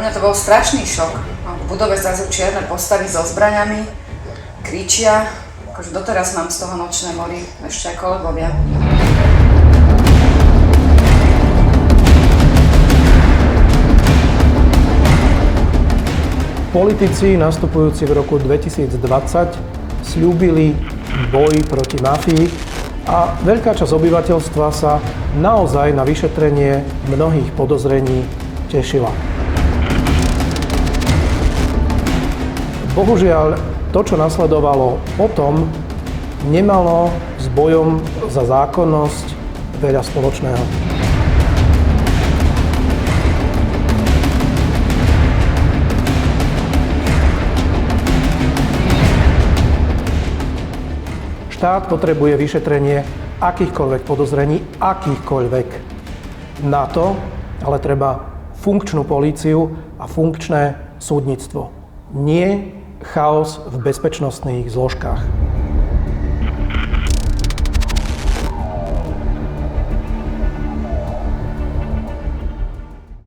Pre mňa to bol strašný šok. V budove zrazu čierne postavy so zbraňami, kričia. Akože doteraz mám z toho nočné mory, ešte aj kolegovia. Politici nastupujúci v roku 2020 sľúbili boj proti mafii a veľká časť obyvateľstva sa naozaj na vyšetrenie mnohých podozrení tešila. Bohužiaľ, to, čo nasledovalo potom, nemalo s bojom za zákonnosť veľa spoločného. Štát potrebuje vyšetrenie akýchkoľvek podozrení, akýchkoľvek. Na to ale treba funkčnú políciu a funkčné súdnictvo. Nie chaos v bezpečnostných zložkách.